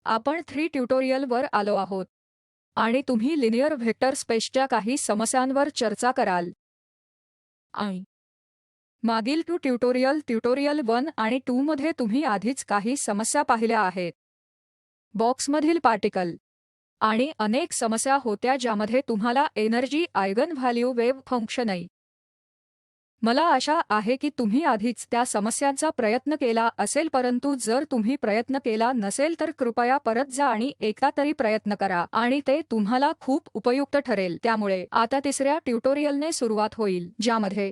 आपण 3 ट्युटोरियलवर आलो आहोत आणि तुम्ही लिनियर व्हेक्टर स्पेसच्या काही समस्यांवर चर्चा कराल. आणि मागील 2 ट्युटोरियल 1 आणि 2 मध्ये तुम्ही आधीच काही समस्या पाहिल्या आहेत. बॉक्समधील पार्टिकल आणि अनेक समस्या होत्या ज्यामध्ये तुम्हाला energy eigen value wave function मला आशा आहे की तुम्ही आधीच त्या समस्यांचा प्रयत्न केला असेल, परंतु जर तुम्ही प्रयत्न केला नसेल तर कृपया परत जा आणि एकदा तरी प्रयत्न करा आणि ते तुम्हाला खूप उपयुक्त ठरेल. त्यामुळे आता तिसऱ्या ट्युटोरियलने सुरुवात होईल ज्यामध्ये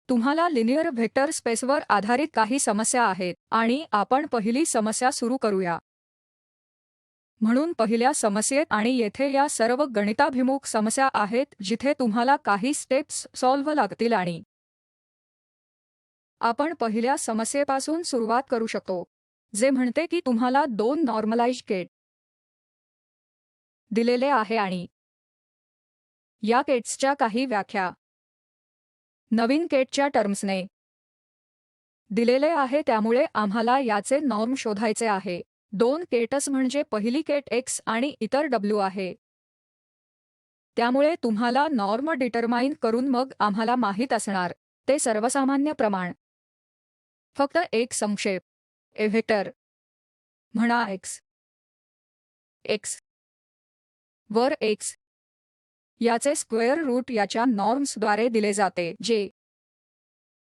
तुम्हाला लिनियर व्हेक्टर स्पेसवर आधारित काही समस्या आहेत आणि आपण पहिली समस्या सुरू करूया. म्हणून पहिल्या समस्येत आणि येथे या सर्व गणिताभिमुख समस्या आहेत जिथे तुम्हाला काही स्टेप्स सॉल्व्ह लागतील आणि आपण पहिल्या समस्येपासून सुरुवात करू शकतो, जे म्हणते की तुम्हाला 2 नॉर्मलाइज्ड केट दिलेले आहे आणि या केट्सच्या काही व्याख्या नवीन केटच्या टर्म्सने दिलेले आहे. त्यामुळे आम्हाला याचे नॉर्म शोधायचे आहे. 2 केट्स म्हणजे पहिली केट x आणि इतर w आहे. त्यामुळे तुम्हाला नॉर्म डिटरमाइन करून मग आम्हाला माहीत असणार ते सर्वसामान्य प्रमाण. फक्त एक संक्षेप व्हेक्टर म्हणा x वर x याचे स्क्वेअर रूट याच्या नॉर्म्सद्वारे दिले जाते, जे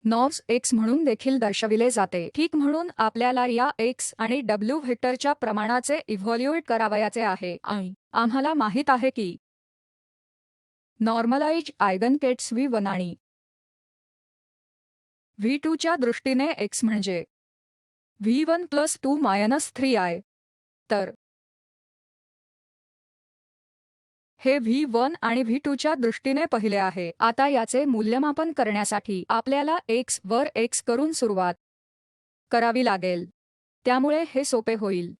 नॉर्म्स x म्हणून देखील दर्शविले जाते. ठीक, म्हणून आपल्याला या x आणि w व्हेक्टरच्या प्रमाणाचे इव्हॅल्युएट करावयाचे आहे आणि आम्हाला माहित आहे की नॉर्मलाइज्ड आयगनकेट्स v1 आणि v2 च्या दृष्टीने x म्हणजे v1 + 2 - 3i. तर हे v1 आणि v2 च्या दृष्टीने पहिले आहे. आता याचे मूल्यमापन करण्यासाठी आपल्याला x वर x करून सुरुवात करावी लागेल. त्यामुळे हे सोपे होईल.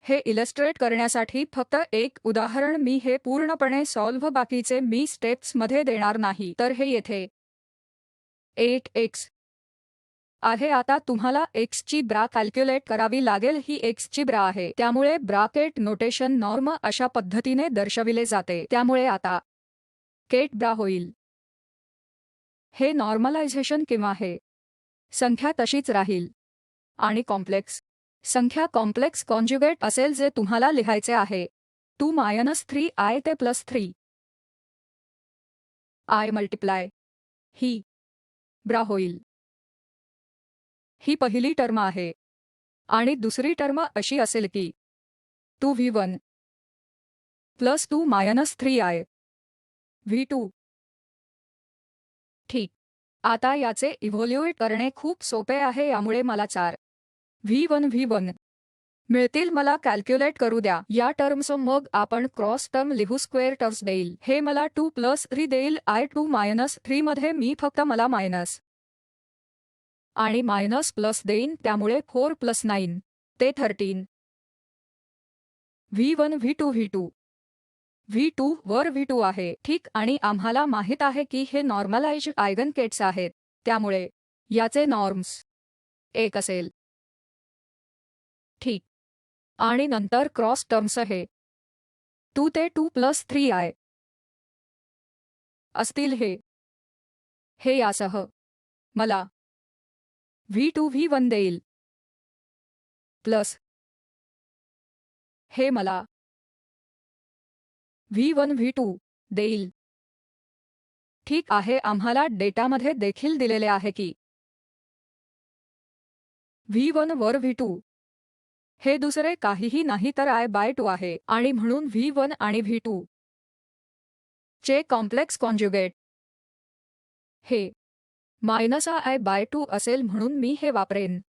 हे इलस्ट्रेट करण्यासाठी फक्त एक उदाहरण मी हे पूर्णपणे सॉल्व्ह बाकीचे मी स्टेप्समध्ये देणार नाही, तर हे येथे 8x आहे. आता तुम्हाला x ची ब्रा कॅल्क्युलेट करावी लागेल. ही x ची ब्रा आहे, त्यामुळे ब्राकेट नोटेशन नॉर्म अशा पद्धतीने दर्शविले जाते. त्यामुळे आता केट ब्रा होईल. हे नॉर्मलायझेशन किंवा हे संख्या तशीच राहील आणि कॉम्प्लेक्स संख्या कॉम्प्लेक्स कॉन्जुगेट असेल जे तुम्हाला लिहायचे आहे 2 - 3i ते +3 i मल्टिप्लाय ही ब्रा होईल. ही पहिली टर्म आहे आणि दुसरी टर्म अशी असेल की 2v1 + 2 - 3i v2. ठीक, आता याचे इव्हॅल्युएट करणे खूप सोपे आहे. यामुळे मला 4 v1 मिळतील. मला कॅल्क्युलेट करू द्या या टर्म्स. मग आपण क्रॉस टर्म लिहू. स्क्वेअर टर्म्स देईल. हे मला 2 + 3 देईल. i 2 - 3 मध्ये मी फक्त मला मायनस आणि मायनस प्लस देईन, त्यामुळे 4 + 9 ते 13 v2 वर v2 आहे. ठीक, आणि आम्हाला माहित आहे की हे नॉर्मलाइज्ड आयगनकेट्स आहेत, त्यामुळे याचे नॉर्म्स 1 असेल. ठीक, आणि नंतर क्रॉस टर्म्स हे 2 ते 2 + 3i असतील. हे यासह मला v2 v1 देईल प्लस हे मला v1 v2 देईल. ठीक आहे, आम्हाला डेटामध्ये देखील दिलेले आहे की v1 वर v2 हे दुसरे काहीही नाही तर i/2 आहे आणि म्हणून v1 आणि v2 चे कॉम्प्लेक्स कॉन्जुगेट हे -i/2 असेल. म्हणून मी हे वापरेन.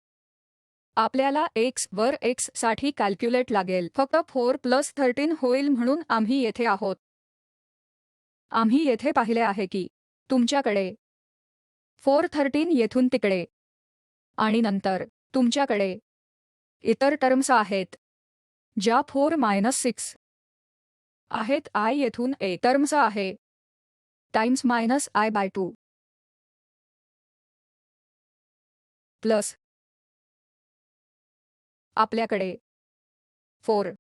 आपल्याला x वर x साठी कॅल्क्युलेट लागेल. फक्त 4 + 13 होईल. म्हणून आम्ही येथे आहोत. आम्ही येथे पाहिले आहे की तुमच्याकडे 4 13 येथून तिकडे आणि नंतर तुमच्याकडे इतर टर्म्स आहेत ज्या 4 - 6 आहेत. i येथून a टर्म्स आहे टाइम्स -i/2 प्लस आपल्याकडे 4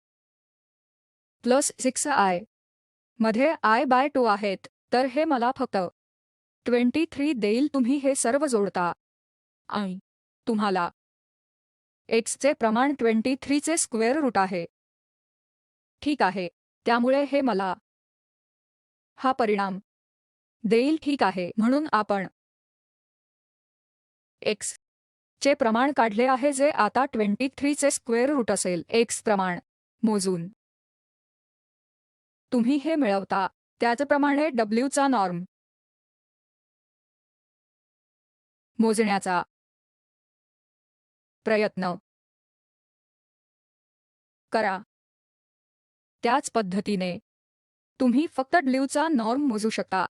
प्लस 6i मध्ये i/2 आहेत, तर हे मला फक्त 23 देईल. तुम्ही हे सर्व जोडता आणि तुम्हाला x चे प्रमाण 23 चे स्क्वेअर रूट आहे. ठीक आहे, त्यामुळे हे मला हा परिणाम देईल. ठीक आहे, म्हणून आपण x चे प्रमाण काढले आहे, जे आता 23 चे स्क्वेअर रूट असेल. x प्रमाण मोजून तुम्ही हे मिळवता. त्याचप्रमाणे w चा नॉर्म मोजण्याचा प्रयत्न करा. त्याच पद्धतीने तुम्ही फक्त w चा नॉर्म मोजू शकता.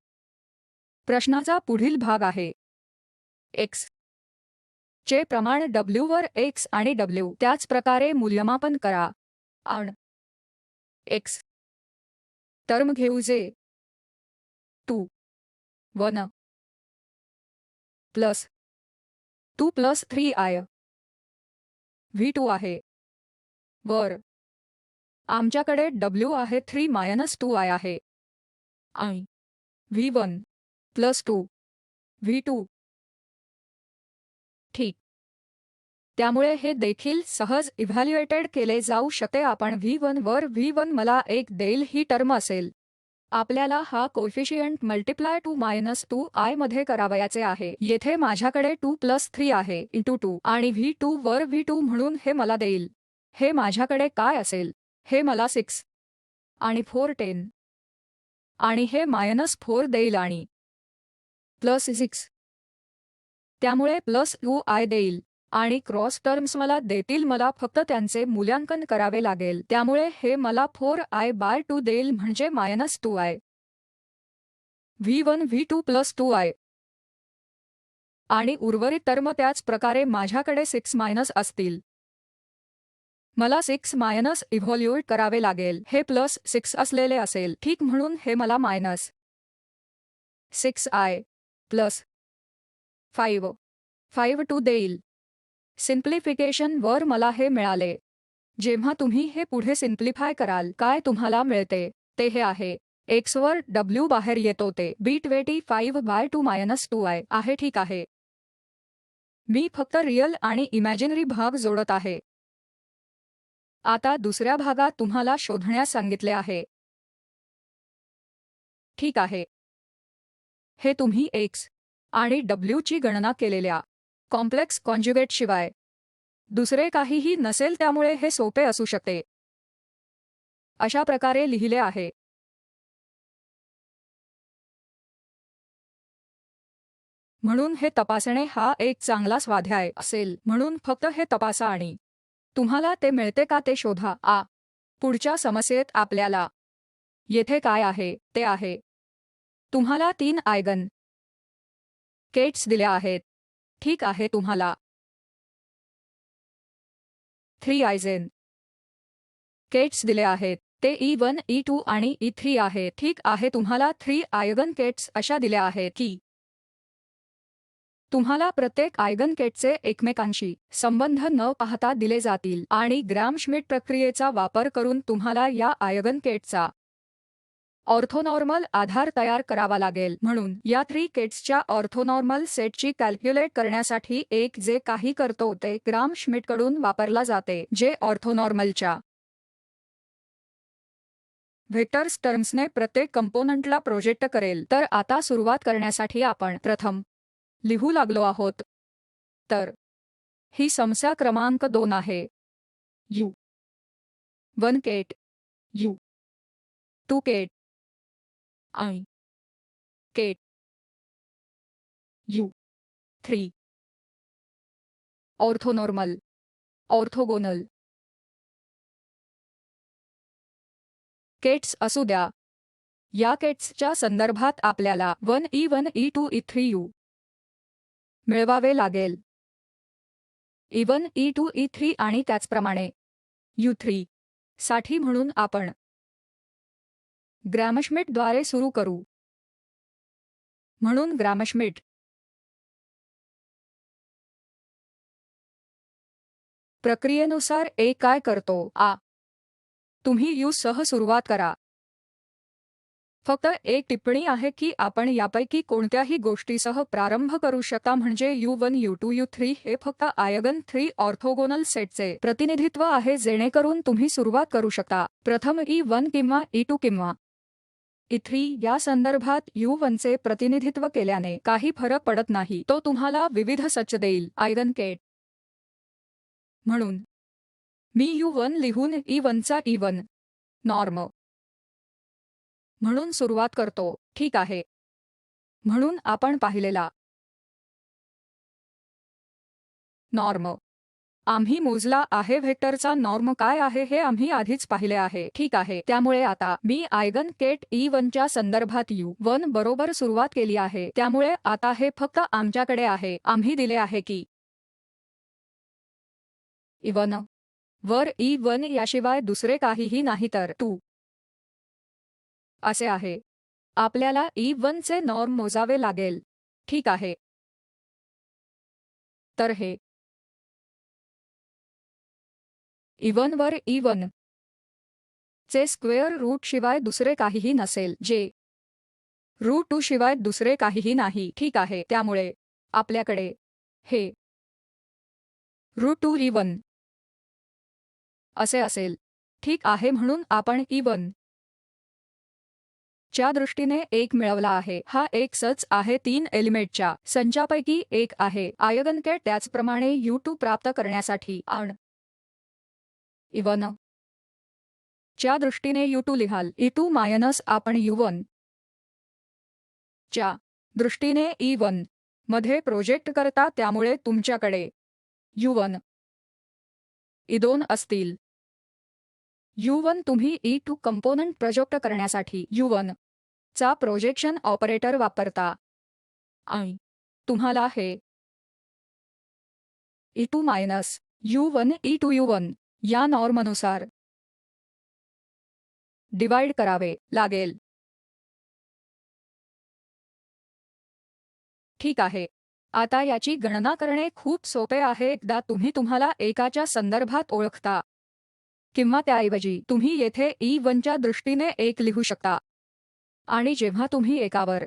प्रश्नाचा पुढील भाग आहे x चे प्रमाण w वर x आणि w त्याच प्रकारे मूल्यमापन करा. आणि x टर्म घेऊ जे 2 1 प्लस 2 प्लस 3i v2 आहे. वर आमच्याकडे w आहे 3 - 2i आहे आणि v1 प्लस 2 v2. ठीक, त्यामुळे हे देखील सहज इव्हॅल्युएटेड केले जाऊ शकते. आपण v1 वर v1 मला 1 देईल ही टर्म असेल. आपल्याला हा कोएफिशियंट मल्टिप्लाय 2 - 2i मध्ये करावयाचे आहे. येथे माझ्याकडे 2 प्लस 3 आहे इंटू 2 आणि v2 वर v2 म्हणून हे मला देईल. हे माझ्याकडे काय असेल? हे मला 6 आणि 4 10 आणि हे -4 देईल आणि प्लस 6, त्यामुळे प्लस 2i देईल आणि क्रॉस टर्म्स मला देतील. मला फक्त त्यांचे मूल्यांकन करावे लागेल. त्यामुळे हे मला 4i/2 देईल, म्हणजे -2i v1 v2 plus 2i आणि उर्वरित टर्म त्याच प्रकारे माझ्याकडे 6 असतील. मला 6 इव्हॅल्युएट करावे लागेल. हे प्लस 6 असलेले असेल. ठीक, म्हणून हे मला -6i प्लस 5 देईल. सिम्प्लिफिकेशन वर मला हे मिळाले. जेव्हा तुम्ही हे पुढे सिम्प्लिफाय कराल, काय तुम्हाला मिळते ते हे आहे. x वर w बाहेर येतो ते b25/2 - 2i आहे. ठीक आहे, मी फक्त रिअल आणि इमॅजिनरी भाग जोडत आहे. आता दुसऱ्या भागात तुम्हाला शोधण्यास सांगितले आहे. ठीक आहे, हे तुम्ही x आणि w ची गणना केलेल्या कॉम्प्लेक्स कॉन्जुगेट शिवाय दुसरे काहीही नसेल, त्यामुळे हे सोपे असू शकते. अशा प्रकारे लिहिले आहे. म्हणून हे तपासणे हा एक चांगला स्वाध्याय असेल. म्हणून फक्त हे तपासा आणि तुम्हाला ते मिळते का ते शोधा. पुढच्या समस्येत आपल्याला येथे काय आहे ते आहे. तुम्हाला 3 आयगन केट्स दिल्या आहेत. ठीक आहे, तुम्हाला 3 आयजेन केट्स दिले आहेत. ते E1 E2 आणि E3 आहे. ठीक आहे, तुम्हाला 3 आयगन केट्स अशा दिल्या आहेत की तुम्हाला प्रत्येक आयगन केटचे एकमेकांशी संबंध न पाहता दिले जातील आणि ग्रॅम श्मिट प्रक्रियेचा वापर करून तुम्हाला या आयगन केटचा ऑर्थोनॉर्मल आधार तयार करावा लागेल. म्हणून या 3 केट्सच्या ऑर्थोनॉर्मल सेटची कॅल्क्युलेट करण्यासाठी एक जे काही करतो ते ग्राम श्मिटकडून वापरला जाते, जे ऑर्थोनॉर्मलच्या व्हेक्टर्स टर्म्सने प्रत्येक कंपोनंटला प्रोजेक्ट करेल. तर आता सुरुवात करण्यासाठी आपण प्रथम लिहू लागलो आहोत. तर ही समस्या क्रमांक 2 आहे. u1 केट, u2 केट आणि केट u3 ऑर्थोनॉर्मल ऑर्थोगोनल केट्स असू द्या. या केट्सच्या संदर्भात आपल्याला 1 E1 E2 E3 u मिळवावे लागेल. E1 E2 E3 आणि त्याचप्रमाणे u3 साठी. म्हणून आपण ग्रॅमश्मिटद्वारे सुरू करू. म्हणून ग्रॅमश्मिट प्रक्रियेनुसार काय करतो. तुम्ही यू सह सुरुवात करा. फक्त एक टिप्पणी आहे की आपण यापैकी कोणत्याही गोष्टीसह प्रारंभ करू शकता, म्हणजे U1 U2 U3 हे फक्त आयगन 3 ऑर्थोगोनल सेटचे प्रतिनिधित्व आहे, जेणेकरून तुम्ही सुरुवात करू शकता. प्रथम E1 किंवा E2 किंवा E3 या संदर्भात U1चे प्रतिनिधित्व केल्याने काही फरक पडत नाही, तो तुम्हाला विविध सच देईल. आयगन केट म्हणून मी U1 लिहून E1चा E1 नॉर्म म्हणून सुरुवात करतो. ठीक आहे. म्हणून आपण पाहिलेला नॉर्म आम्ही मोजला आहे. व्हेक्टरचा नॉर्म काय आहे हे आम्ही आधीच पाहिले आहे. ठीक आहे. त्यामुळे आता मी आयगन केट E1च्या संदर्भात U1 बरोबर सुरुवात केली आहे. त्यामुळे आता हे फक्त आमच्याकडे आहे. आम्ही दिले आहे की E1 वर E1 याशिवाय दुसरे काहीही नाही, तर 2 असे आहे. आपल्याला E1चे नॉर्म मोजावे लागेल. ठीक आहे. तर हे E1 वर E1 चे स्क्वेअर रूट शिवाय दुसरे काहीही नसेल, जे रूट 2 शिवाय दुसरे काहीही नाही. ठीक आहे. त्यामुळे आपल्याकडे हे रूट 2 E1 असे असेल. ठीक आहे. म्हणून आपण E1 च्या दृष्टीने एक मिळवला आहे. हा एक सच आहे 3 एलिमेंटच्या संचापैकी एक आहे. आयगन केट त्याचप्रमाणे U2 प्राप्त करण्यासाठी आपण E1 च्या दृष्टीने U2 लिहाल. E2 मायनस आपण U1 च्या दृष्टीने E1 मध्ये प्रोजेक्ट करता, त्यामुळे तुमच्याकडे U1 E2 असतील. U1 तुम्ही E2 कंपोनंट प्रोजेक्ट करण्यासाठी U1 चा प्रोजेक्शन ऑपरेटर वापरता आणि तुम्हाला हे E2 minus U1 E2 U1 या नॉर्मनुसार डिवाइड करावे लागेल. ठीक आहे. आता याची गणना करणे खूप सोपे आहे. एकदा तुम्ही तुम्हाला एकाच्या संदर्भात ओळखता किंवा त्याऐवजी तुम्ही येथे E1च्या दृष्टीने एक लिहू शकता आणि जेव्हा तुम्ही एकावर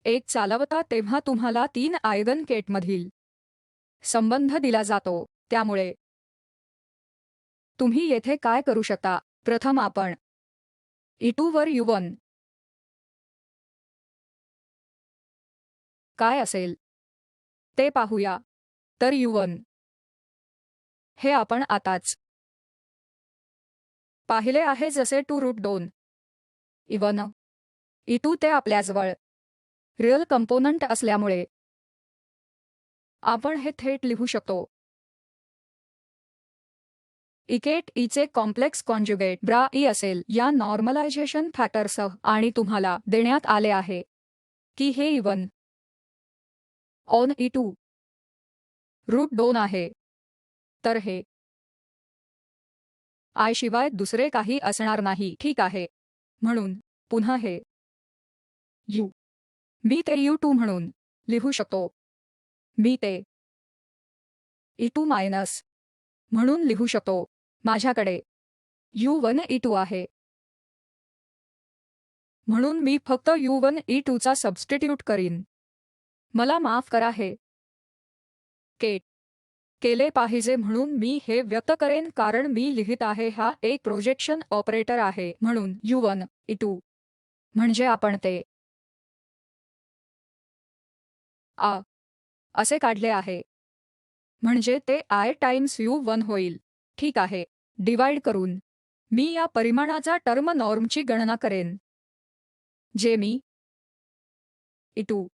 एक चालवता तेव्हा तुम्हाला 3 आयगन केटमधील संबंध दिला जातो. त्यामुळे तुम्ही येथे काय करू शकता? प्रथम आपण E2 वर U1 काय असेल ते पाहूया. तर U1 हे आपण आताच पाहिले आहे, जसे 2 रूट 2 E1 E2 ते आपल्याजवळ रिअल कंपोनंट असल्यामुळे आपण हे थेट लिहू शकतो. इकेट ईचे कॉम्प्लेक्स कॉन्जुगेट ब्रा ई असेल या नॉर्मलायझेशन फॅक्टरसह, आणि तुम्हाला देण्यात आले आहे की हे E1 ऑन E2 रूट 2 आहे. तर हे आय शिवाय दुसरे काही असणार नाही. ठीक आहे. म्हणून पुन्हा हे U मी ते U2 म्हणून लिहू शकतो. मी ते E2 मायनस म्हणून लिहू शकतो. माझ्याकडे U1 E2 आहे. म्हणून मी फक्त U1 E2 चा सबस्टिट्यूट करीन. मला माफ करा, हे केट केले पाहिजे म्हणून मी हे व्यक्त करेन, कारण मी लिहित आहे हा एक प्रोजेक्शन ऑपरेटर आहे. म्हणून U1 E2 म्हणजे आपण ते आ असे काढले आहे, म्हणजे ते I टाइम्स U1 होईल. ठीक आहे. डिवाइड करून मी या परिमाणाचा टर्म नॉर्मची गणना करेन, जे मी E2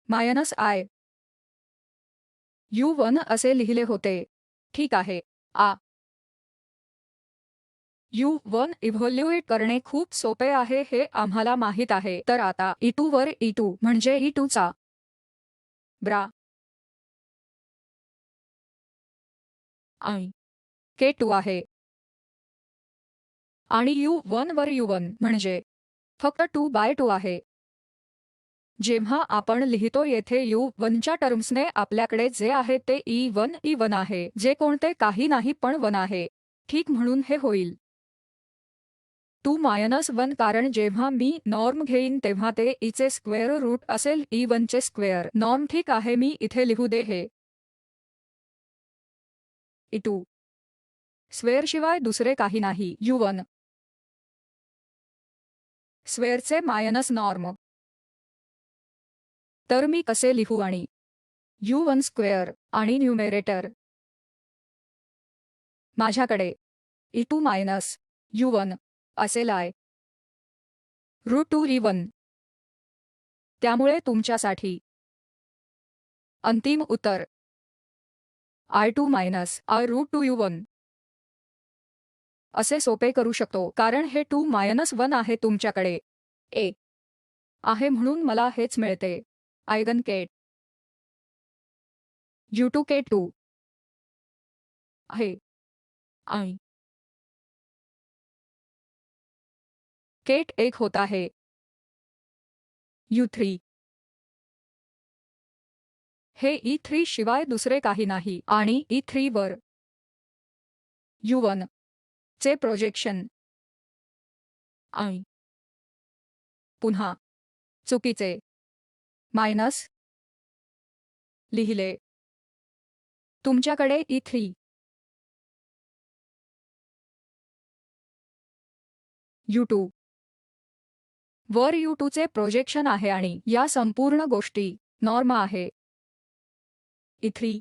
मायनस I U1 असे लिहिले होते. ठीक आहे. U1 इव्हॅल्युएट करणे खूप सोपे आहे, हे आम्हाला माहीत आहे. तर आता E2 वर E2 म्हणजे E2 चा ब्रा आणि K2 आहे, आणि U1 वर U1 म्हणजे फक्त 2/2 आहे. जेव्हा आपण लिहितो येथे U1च्या टर्म्सने, आपल्याकडे जे आहे ते E1 E1 आहे, जे कोणते काही नाही पण 1 आहे. ठीक म्हणून हे होईल 2-1 कारण जेव्हा मी नॉर्म घेईन तेव्हा ते ईचे स्क्वेअर रूट असेल E1चे स्क्वेअर नॉर्म ठीक आहे मी इथे लिहू दे हे E2 स्क्वेअरशिवाय दुसरे काही नाही U1 स्क्वेअरचे मायनस नॉर्म तर मी कसे लिहू आणि U1 स्क्वेअर आणि न्यूमेरेटर माझ्याकडे E2 मायनस U1 असेल I रूट 2 E1 त्यामुळे तुमच्यासाठी अंतिम उत्तर I2 minus I root 2 U1 असे सोपे करू शकतो कारण हे 2-1 आहे तुमच्याकडे ए आहे म्हणून मला हेच मिळते आयगन केट U2 K2 आहे आणि केट 1 होत आहे U3 हे E3 शिवाय दुसरे काही नाही आणि E3 वर U1 चे प्रोजेक्शन आणि पुन्हा चुकीचे मायनस लिहिले तुमच्याकडे E3 U2 वर U2 चे प्रोजेक्शन आहे आणि या संपूर्ण गोष्टी नॉर्म आहे E3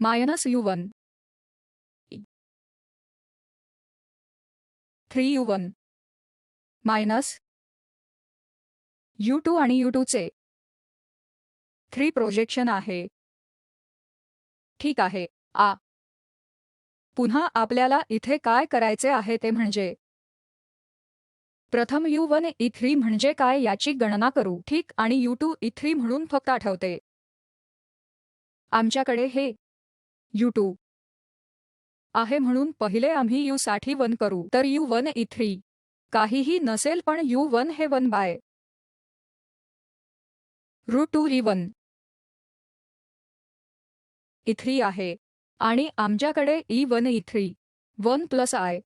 minus U1 3U1 minus U2 आणि U2 चे 3 प्रोजेक्शन आहे ठीक आहे पुन्हा आपल्याला इथे काय करायचे आहे ते म्हणजे प्रथम U1 E3 म्हणजे काय याची गणना करू ठीक आणि U2 E3 म्हणून फक्त आठवते आमच्याकडे हे U2 आहे म्हणून पहिले आम्ही U साठी 1 करू तर U1 E3 काहीही नसेल पण U1 हे 1 बाय रूट 2 E1 E3 आहे आणि आमच्याकडे E1 E3 1 प्लस I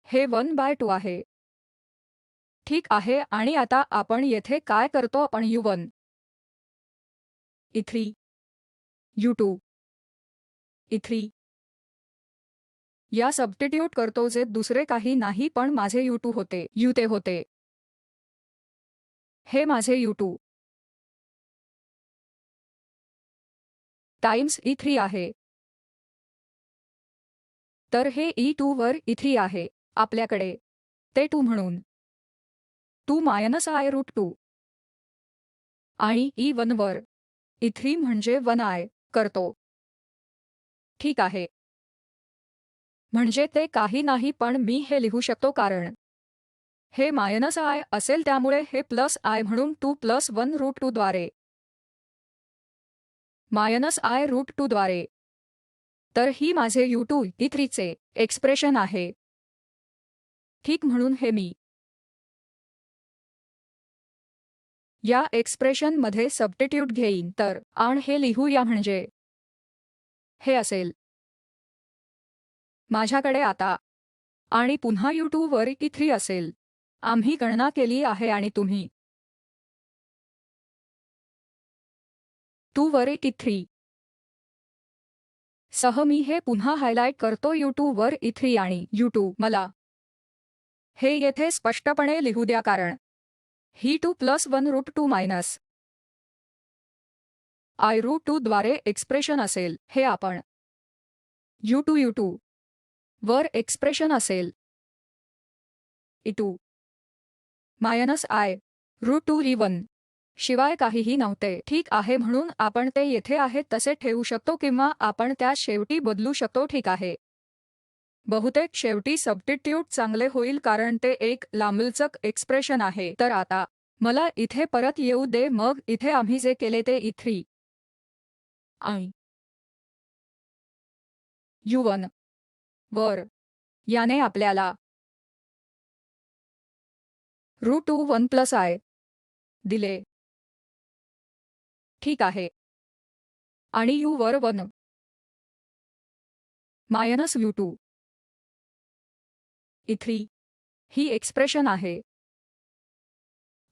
हे 1/2 आहे ठीक आहे आणि आता आपण येथे काय करतो आपण U1 E3 U2 E3 या सबस्टिट्यूट करतो जे दुसरे काही नाही पण माझे U2 होते ते होते हे माझे U2 टाइम्स E3 आहे तर हे E2 वर E3 आहे आपल्याकडे ते 2 म्हणून 2 - I रूट 2 आणि E1 वर E3 म्हणजे 1I करतो ठीक आहे म्हणजे ते काही नाही पण मी हे लिहू शकतो कारण हे -I असेल त्यामुळे हे प्लस I म्हणून 2+1 रूट 2 द्वारे -I रूट 2 द्वारे तर ही माझे U2 E3 चे एक्सप्रेशन आहे ठीक म्हणून हे मी या एक्सप्रेशन मध्ये सबस्टिट्यूट घेईन तर आणि हे लिहूया म्हणजे हे असेल माझ्याकडे आता आणि पुन्हा U2 वर E3 असेल आम्ही गणना केली आहे आणि तुम्ही 2 वर E3 सह मी हे पुन्हा हायलाइट करतो U2 वर E3 आणि U2 मला हे येथे स्पष्टपणे लिहू द्या कारण ही 2+1 रूट 2 मायनस I रूट 2 द्वारे एक्सप्रेशन असेल हे आपण U2 वर एक्सप्रेशन असेल E2 -I रूट 2 E1 शिवाय काहीही नव्हते ठीक आहे म्हणून आपण ते येथे आहे तसे ठेवू शकतो किंवा आपण त्या शेवटी बदलू शकतो ठीक आहे बहुतेक शेवटी सबस्टिट्यूट चांगले होईल कारण ते एक लांबलचक एक्सप्रेशन आहे तर आता मला इथे परत येऊ दे मग इथे आम्ही जे केले ते E3 आणि U1 वर याने आपल्याला रूट 2 1+I दिले ठीक आहे आणि U वर 1 मायनस u2 e3 ही एक्सप्रेशन आहे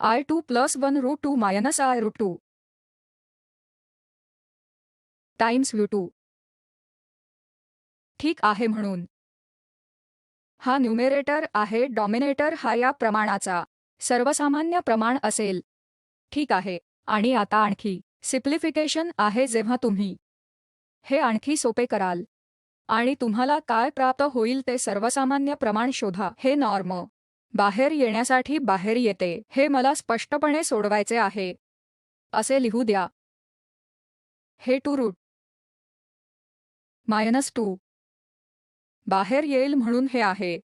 i2 plus 1 root 2 minus i root 2 times u2. ठीक आहे म्हणून हा न्यूमेरेटर आहे डॉमिनेटर हा या प्रमाणाचा सर्वसामान्य प्रमाण असेल. ठीक आहे. आणि आता आणखी सिम्प्लिफिकेशन आहे जेव्हा तुम्ही हे आणखी सोपे कराल आणि तुम्हाला काय प्राप्त होईल ते सर्वसामान्य प्रमाण शोधा. हे नॉर्म बाहेर येण्यासाठी बाहेर येते. हे मला स्पष्टपणे सोडवायचे आहे. असे लिहू द्या. हे 2 रूट -2 बाहेर येईल म्हणून हे आहे.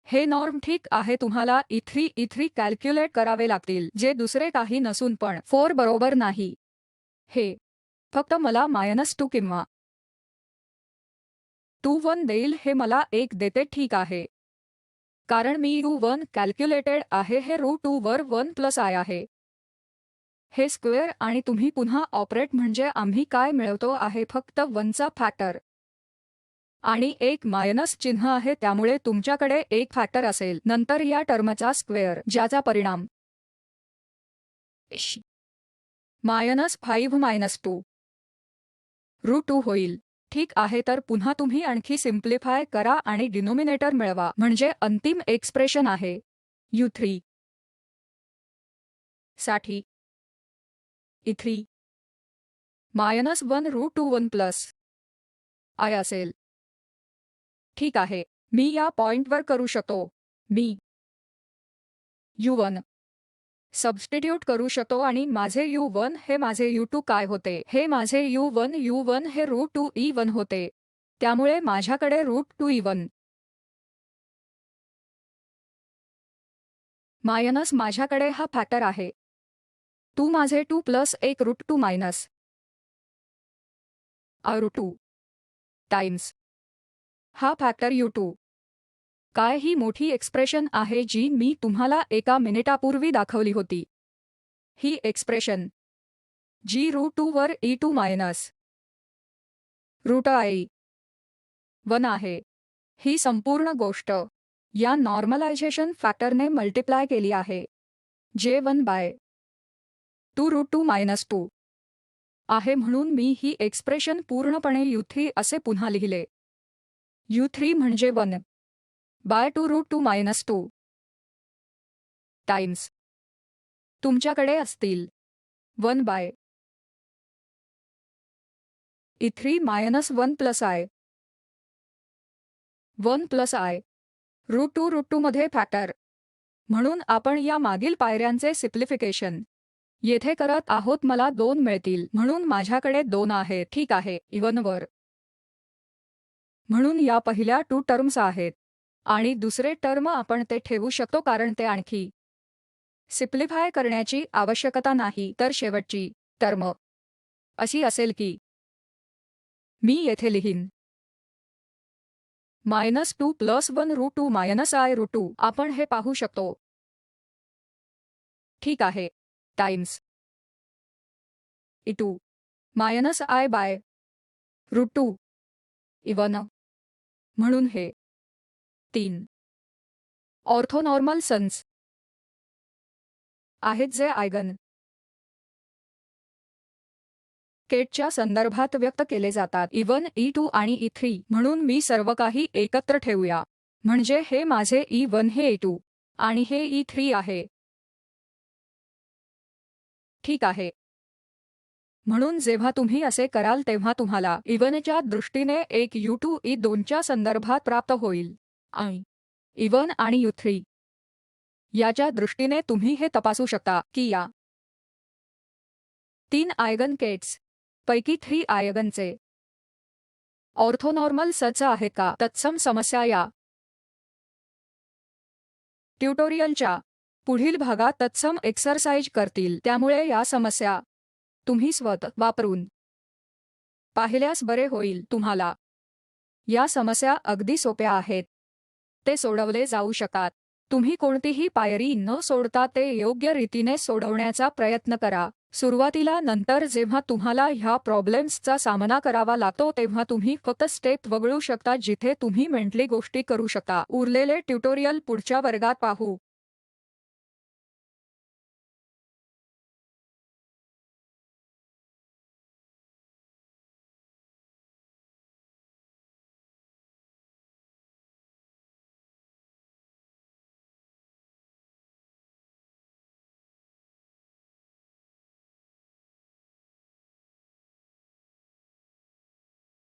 हे नॉर्म ठीक आहे. तुम्हाला e3 कॅल्क्युलेट करावे लागतील जे दुसरे काही नसून पण 4 बरोबर नाही. हे फक्त मला -2 किंवा 2 देईल. हे मला 1 देते. ठीक आहे. कारण मी u1 कॅल्क्युलेटेड आहे. हे रूट 2 वर 1 प्लस i आहे. हे स्क्वेअर आणि तुम्ही पुन्हा ऑपरेट म्हणजे आम्ही काय मिळवतो आहे फक्त 1चा फॅक्टर आणि एक मायनस चिन्ह आहे. त्यामुळे तुमच्याकडे एक फॅक्टर असेल नंतर या टर्मचा स्क्वेअर ज्याचा परिणाम -5 -2 रूट 2 होईल. ठीक आहे. तर पुन्हा तुम्ही आणखी सिम्प्लिफाय करा आणि डिनोमिनेटर मिळवा म्हणजे अंतिम एक्सप्रेशन आहे u3 साठी e3 -1 रूट 2 1 प्लस i असेल. ठीक आहे. मी या पॉइंटवर करू शकतो. मी u1 सबस्टिट्यूट करू शकतो आणि माझे u1 हे माझे u2 काय होते. हे माझे u1 हे रूट 2 e1 होते. त्यामुळे माझ्याकडे रूट 2 e1 मायनस माझ्याकडे हा फॅक्टर आहे 2 माझे 2 plus 1 root 2 minus i root 2 times हा फॅक्टर u2 काय ही मोठी एक्सप्रेशन आहे जी मी तुम्हाला एका मिनिटापूर्वी दाखवली होती. ही एक्सप्रेशन जी रूट 2 वर e2 मायनस रूट i 1 आहे. ही संपूर्ण गोष्ट या नॉर्मलायझेशन फॅक्टरने मल्टिप्लाय केली आहे जे 1/2 रूट 2 -2 आहे. म्हणून मी ही एक्सप्रेशन पूर्णपणे u3 असे पुन्हा लिहिले. u3 म्हणजे 1/2 रूट 2 -2 टाइम्स तुमच्याकडे असतील 1/e3 -1 plus i 1 plus i root 2 मध्ये फॅक्टर. म्हणून आपण या मागील पायऱ्यांचे सिम्प्लिफिकेशन येथे करत आहोत. मला 2 मिळतील म्हणून माझ्याकडे 2 आहेत. ठीक आहे. e1 वर म्हणून या पहिल्या 2 टर्म्स आहेत आणि दुसरे टर्म आपण ते ठेवू शकतो कारण ते आणखी सिम्प्लिफाय करण्याची आवश्यकता नाही. तर शेवटची टर्म अशी असेल की मी येथे लिहीन -2 plus 1 root 2 minus i root 2. आपण हे पाहू शकतो. ठीक आहे. Times e2 minus i by root 2 e1 म्हणून हे 3 ऑर्थोनॉर्मल सन्स आहेत जे आयगन केटच्या संदर्भात व्यक्त केले जातात e1 e2 आणि e3. म्हणून मी सर्व काही एकत्र ठेवूया म्हणजे हे माझे e1 हे e2 आणि हे e3 आहे. ठीक आहे. म्हणून जेव्हा तुम्ही असे कराल तेव्हा तुम्हाला e1च्या दृष्टीने एक u2 e2च्या संदर्भात प्राप्त होईल आणि e1 आणि u3 याच्या दृष्टीने तुम्ही हे तपासू शकता की या 3 आयगन केट्स पैकी 3 आयगनचे ऑर्थोनॉर्मल सच आहे का. तत्सम समस्या या ट्युटोरियलच्या पुढील भागात तत्सम एक्सरसाइज करतील. त्यामुळे या समस्या तुम्ही स्वतः वापरून पाहिल्यास बरे होईल. तुम्हाला या समस्या अगदी सोप्या आहेत. ते सोडवले जाऊ शकतात. तुम्ही कोणतीही पायरी न सोडता ते योग्य रीतीने सोडवण्याचा प्रयत्न करा. सुरुवातीला नंतर जेव्हा तुम्हाला ह्या प्रॉब्लेम्सचा सामना करावा लागतो तेव्हा तुम्ही फक्त स्टेप वगळू शकता जिथे तुम्ही मेंटली गोष्टी करू शकता. उरलेले ट्युटोरियल पुढच्या वर्गात पाहू.